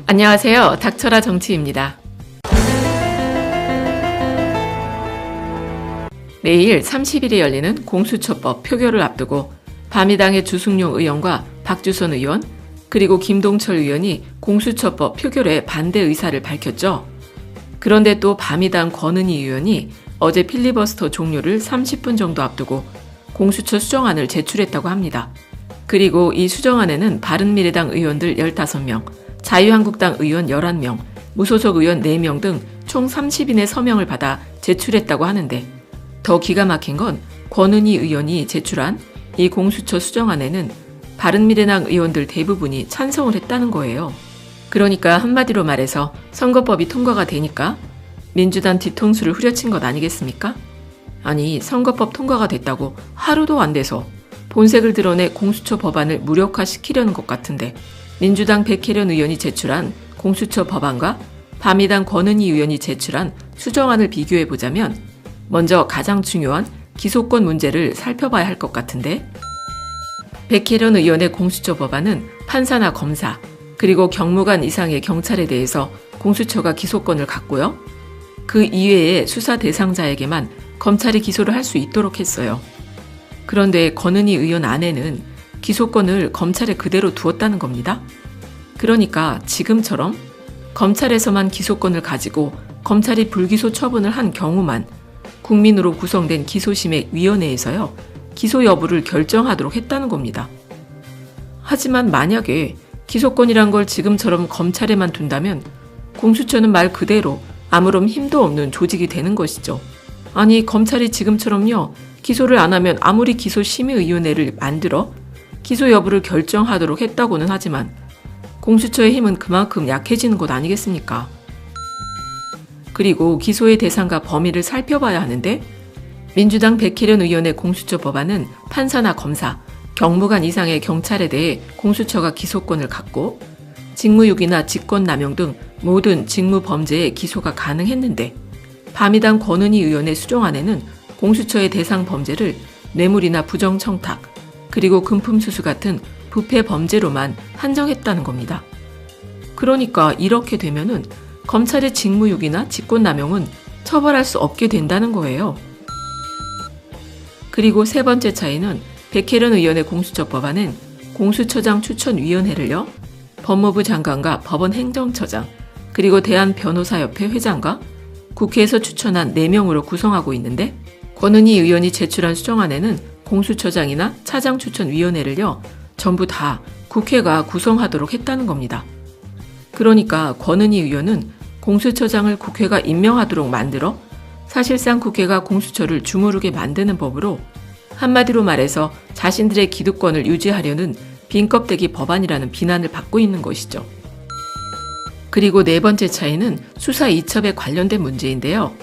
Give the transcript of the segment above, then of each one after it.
안녕하세요. 닥쳐라 정치입니다. 내일 30일에 열리는 공수처법 표결을 앞두고 바미당의 주승용 의원과 박주선 의원 그리고 김동철 의원이 공수처법 표결에 반대 의사를 밝혔죠. 그런데 또 바미당 권은희 의원이 어제 필리버스터 종료를 30분 정도 앞두고 공수처 수정안을 제출했다고 합니다. 그리고 이 수정안에는 바른미래당 의원들 15명, 자유한국당 의원 11명, 무소속 의원 4명 등 총 30인의 서명을 받아 제출했다고 하는데 더 기가 막힌 건 권은희 의원이 제출한 이 공수처 수정안에는 바른미래당 의원들 대부분이 찬성을 했다는 거예요. 그러니까 한마디로 말해서 선거법이 통과가 되니까 민주당 뒤통수를 후려친 것 아니겠습니까? 아니, 선거법 통과가 됐다고 하루도 안 돼서 본색을 드러내 공수처 법안을 무력화시키려는 것 같은데 민주당 백혜련 의원이 제출한 공수처 법안과 바미당 권은희 의원이 제출한 수정안을 비교해보자면 먼저 가장 중요한 기소권 문제를 살펴봐야 할 것 같은데 백혜련 의원의 공수처 법안은 판사나 검사 그리고 경무관 이상의 경찰에 대해서 공수처가 기소권을 갖고요. 그 이외의 수사 대상자에게만 검찰이 기소를 할 수 있도록 했어요. 그런데 권은희 의원 안에는 기소권을 검찰에 그대로 두었다는 겁니다. 그러니까 지금처럼 검찰에서만 기소권을 가지고 검찰이 불기소 처분을 한 경우만 국민으로 구성된 기소심의위원회에서요, 기소 여부를 결정하도록 했다는 겁니다. 하지만 만약에 기소권이란 걸 지금처럼 검찰에만 둔다면 공수처는 말 그대로 아무런 힘도 없는 조직이 되는 것이죠. 아니, 검찰이 지금처럼요, 기소를 안 하면 아무리 기소심의위원회를 만들어 기소 여부를 결정하도록 했다고는 하지만 공수처의 힘은 그만큼 약해지는 것 아니겠습니까? 그리고 기소의 대상과 범위를 살펴봐야 하는데 민주당 백혜련 의원의 공수처 법안은 판사나 검사, 경무관 이상의 경찰에 대해 공수처가 기소권을 갖고 직무유기나 직권남용 등 모든 직무범죄에 기소가 가능했는데 바미당 권은희 의원의 수정안에는 공수처의 대상 범죄를 뇌물이나 부정청탁, 그리고 금품수수 같은 부패 범죄로만 한정했다는 겁니다. 그러니까 이렇게 되면은 검찰의 직무유기나 직권남용은 처벌할 수 없게 된다는 거예요. 그리고 세 번째 차이는 백혜련 의원의 공수처 법안은 공수처장 추천위원회를요, 법무부 장관과 법원행정처장, 그리고 대한변호사협회 회장과 국회에서 추천한 4명으로 구성하고 있는데 권은희 의원이 제출한 수정안에는 공수처장이나 차장추천위원회를요, 전부 다 국회가 구성하도록 했다는 겁니다. 그러니까 권은희 의원은 공수처장을 국회가 임명하도록 만들어 사실상 국회가 공수처를 주무르게 만드는 법으로 한마디로 말해서 자신들의 기득권을 유지하려는 빈껍데기 법안이라는 비난을 받고 있는 것이죠. 그리고 네 번째 차이는 수사 이첩에 관련된 문제인데요.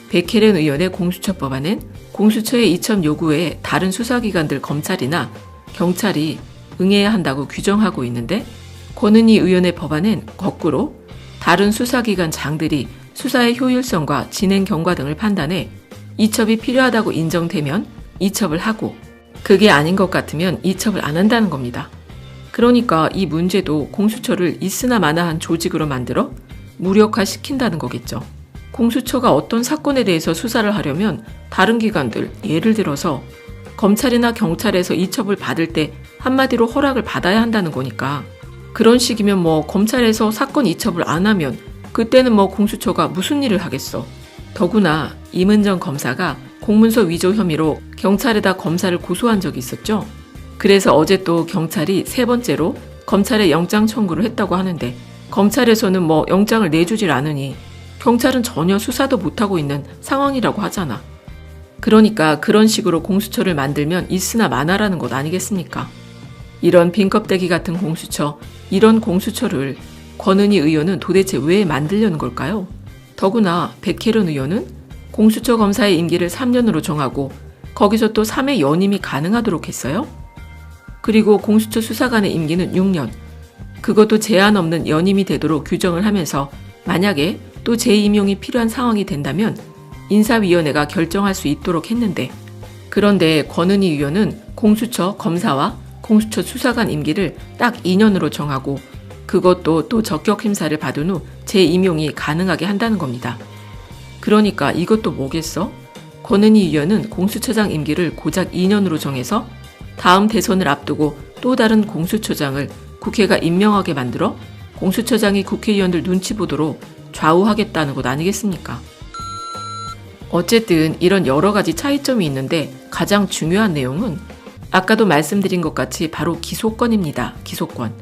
백혜련 의원의 공수처 법안은 공수처의 이첩 요구에 다른 수사기관들 검찰이나 경찰이 응해야 한다고 규정하고 있는데 권은희 의원의 법안은 거꾸로 다른 수사기관 장들이 수사의 효율성과 진행 경과 등을 판단해 이첩이 필요하다고 인정되면 이첩을 하고 그게 아닌 것 같으면 이첩을 안 한다는 겁니다. 그러니까 이 문제도 공수처를 있으나 마나한 조직으로 만들어 무력화시킨다는 거겠죠. 공수처가 어떤 사건에 대해서 수사를 하려면 다른 기관들, 예를 들어서 검찰이나 경찰에서 이첩을 받을 때 한마디로 허락을 받아야 한다는 거니까 그런 식이면 검찰에서 사건 이첩을 안 하면 그때는 공수처가 무슨 일을 하겠어. 더구나 임은정 검사가 공문서 위조 혐의로 경찰에다 검사를 고소한 적이 있었죠. 그래서 어제 또 경찰이 세 번째로 검찰에 영장 청구를 했다고 하는데 검찰에서는 영장을 내주질 않으니 경찰은 전혀 수사도 못하고 있는 상황이라고 하잖아. 그러니까 그런 식으로 공수처를 만들면 있으나 마나라는 것 아니겠습니까? 이런 빈껍데기 같은 공수처, 이런 공수처를 권은희 의원은 도대체 왜 만들려는 걸까요? 더구나 백혜련 의원은 공수처 검사의 임기를 3년으로 정하고 거기서 또 3회 연임이 가능하도록 했어요. 그리고 공수처 수사관의 임기는 6년, 그것도 제한 없는 연임이 되도록 규정을 하면서 만약에 또 재임용이 필요한 상황이 된다면 인사위원회가 결정할 수 있도록 했는데 그런데 권은희 의원은 공수처 검사와 공수처 수사관 임기를 딱 2년으로 정하고 그것도 또 적격 심사를 받은 후 재임용이 가능하게 한다는 겁니다. 그러니까 이것도 뭐겠어? 권은희 의원은 공수처장 임기를 고작 2년으로 정해서 다음 대선을 앞두고 또 다른 공수처장을 국회가 임명하게 만들어 공수처장이 국회의원들 눈치 보도록 좌우하겠다는 것 아니겠습니까? 어쨌든 이런 여러 가지 차이점이 있는데 가장 중요한 내용은 아까도 말씀드린 것 같이 바로 기소권입니다. 기소권.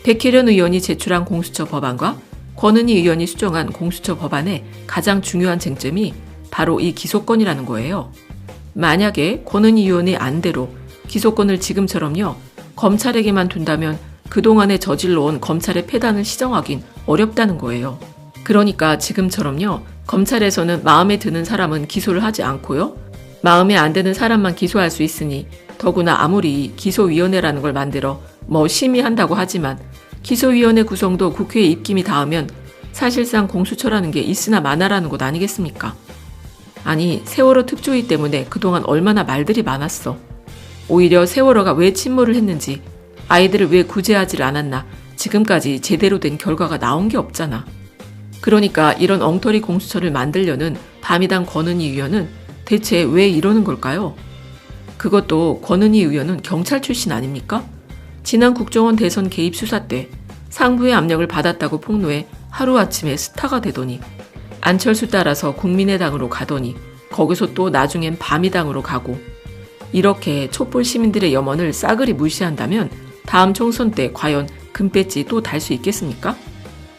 백혜련 의원이 제출한 공수처 법안과 권은희 의원이 수정한 공수처 법안의 가장 중요한 쟁점이 바로 이 기소권이라는 거예요. 만약에 권은희 의원의 안대로 기소권을 지금처럼요, 검찰에게만 둔다면 그동안에 저질러온 검찰의 패단을 시정하긴 어렵다는 거예요. 그러니까 지금처럼요, 검찰에서는 마음에 드는 사람은 기소를 하지 않고요, 마음에 안 드는 사람만 기소할 수 있으니 더구나 아무리 기소위원회라는 걸 만들어 심의한다고 하지만 기소위원회 구성도 국회에 입김이 닿으면 사실상 공수처라는 게 있으나 마나라는 것 아니겠습니까? 아니, 세월호 특조위 때문에 그동안 얼마나 말들이 많았어. 오히려 세월호가 왜 침몰을 했는지, 아이들을 왜 구제하지를 않았나, 지금까지 제대로 된 결과가 나온 게 없잖아. 그러니까 이런 엉터리 공수처를 만들려는 바미당 권은희 의원은 대체 왜 이러는 걸까요? 그것도 권은희 의원은 경찰 출신 아닙니까? 지난 국정원 대선 개입 수사 때 상부의 압력을 받았다고 폭로해 하루아침에 스타가 되더니 안철수 따라서 국민의당으로 가더니 거기서 또 나중엔 바미당으로 가고, 이렇게 촛불 시민들의 염원을 싸그리 무시한다면 다음 총선 때 과연 금배지 또 달 수 있겠습니까?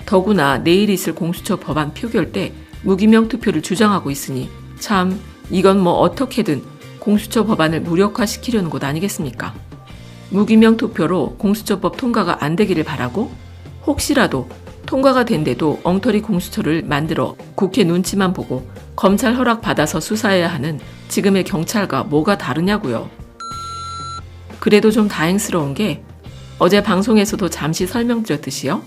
더구나 내일 있을 공수처 법안 표결 때 무기명 투표를 주장하고 있으니 참 이건 어떻게든 공수처 법안을 무력화시키려는 것 아니겠습니까? 무기명 투표로 공수처법 통과가 안 되기를 바라고, 혹시라도 통과가 된데도 엉터리 공수처를 만들어 국회 눈치만 보고 검찰 허락 받아서 수사해야 하는 지금의 경찰과 뭐가 다르냐고요. 그래도 좀 다행스러운 게 어제 방송에서도 잠시 설명드렸듯이요,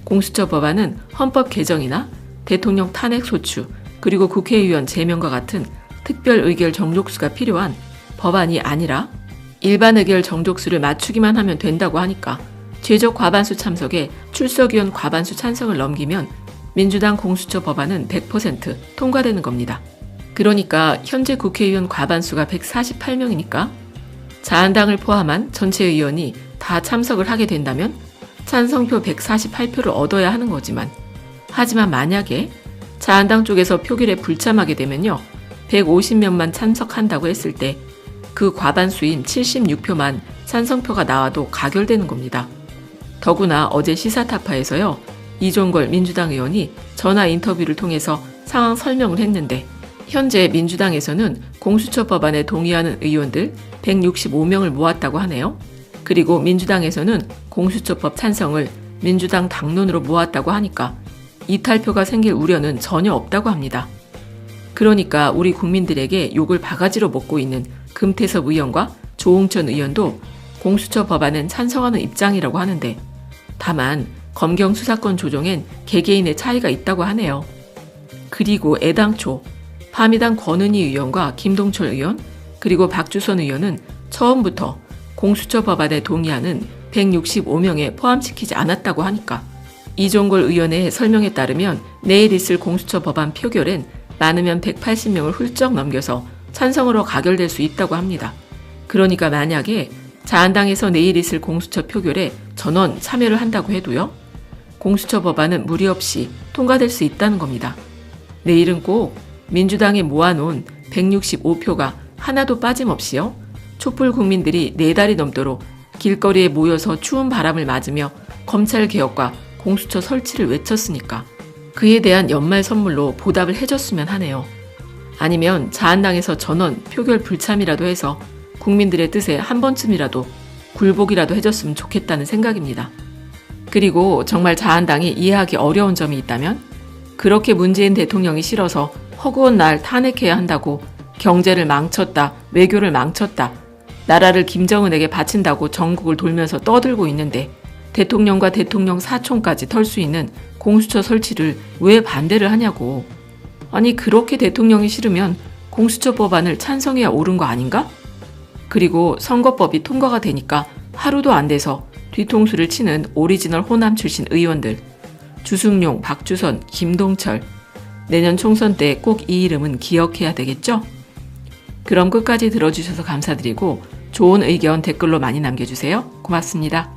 공수처 법안은 헌법 개정이나 대통령 탄핵 소추, 그리고 국회의원 제명과 같은 특별 의결 정족수가 필요한 법안이 아니라 일반 의결 정족수를 맞추기만 하면 된다고 하니까 최적 과반수 참석에 출석위원 과반수 찬성을 넘기면 민주당 공수처 법안은 100% 통과되는 겁니다. 그러니까 현재 국회의원 과반수가 148명이니까 자한당을 포함한 전체 의원이 다 참석을 하게 된다면 찬성표 148표를 얻어야 하는 거지만, 하지만 만약에 자한당 쪽에서 표결에 불참하게 되면요, 150명만 참석한다고 했을 때 그 과반수인 76표만 찬성표가 나와도 가결되는 겁니다. 더구나 어제 시사타파에서요, 이종걸 민주당 의원이 전화 인터뷰를 통해서 상황 설명을 했는데, 현재 민주당에서는 공수처 법안에 동의하는 의원들 165명을 모았다고 하네요. 그리고 민주당에서는 공수처법 찬성을 민주당 당론으로 모았다고 하니까 이탈표가 생길 우려는 전혀 없다고 합니다. 그러니까 우리 국민들에게 욕을 바가지로 먹고 있는 금태섭 의원과 조홍천 의원도 공수처 법안은 찬성하는 입장이라고 하는데, 다만 검경 수사권 조정엔 개개인의 차이가 있다고 하네요. 그리고 애당초 바미당 권은희 의원과 김동철 의원, 그리고 박주선 의원은 처음부터 공수처 법안에 동의하는 165명에 포함시키지 않았다고 하니까 이종걸 의원의 설명에 따르면 내일 있을 공수처 법안 표결엔 많으면 180명을 훌쩍 넘겨서 찬성으로 가결될 수 있다고 합니다. 그러니까 만약에 자한당에서 내일 있을 공수처 표결에 전원 참여를 한다고 해도요, 공수처 법안은 무리 없이 통과될 수 있다는 겁니다. 내일은 꼭 민주당이 모아놓은 165표가 하나도 빠짐없이요, 촛불 국민들이 4달이 넘도록 길거리에 모여서 추운 바람을 맞으며 검찰개혁과 공수처 설치를 외쳤으니까 그에 대한 연말 선물로 보답을 해줬으면 하네요. 아니면 자한당에서 전원 표결 불참이라도 해서 국민들의 뜻에 한 번쯤이라도 굴복이라도 해줬으면 좋겠다는 생각입니다. 그리고 정말 자한당이 이해하기 어려운 점이 있다면, 그렇게 문재인 대통령이 싫어서 허구한 날 탄핵해야 한다고 경제를 망쳤다, 외교를 망쳤다, 나라를 김정은에게 바친다고 전국을 돌면서 떠들고 있는데 대통령과 대통령 사촌까지 털 수 있는 공수처 설치를 왜 반대를 하냐고. 아니, 그렇게 대통령이 싫으면 공수처 법안을 찬성해야 옳은 거 아닌가? 그리고 선거법이 통과가 되니까 하루도 안 돼서 뒤통수를 치는 오리지널 호남 출신 의원들, 주승용, 박주선, 김동철, 내년 총선 때 꼭 이 이름은 기억해야 되겠죠? 그럼 끝까지 들어주셔서 감사드리고 좋은 의견 댓글로 많이 남겨주세요. 고맙습니다.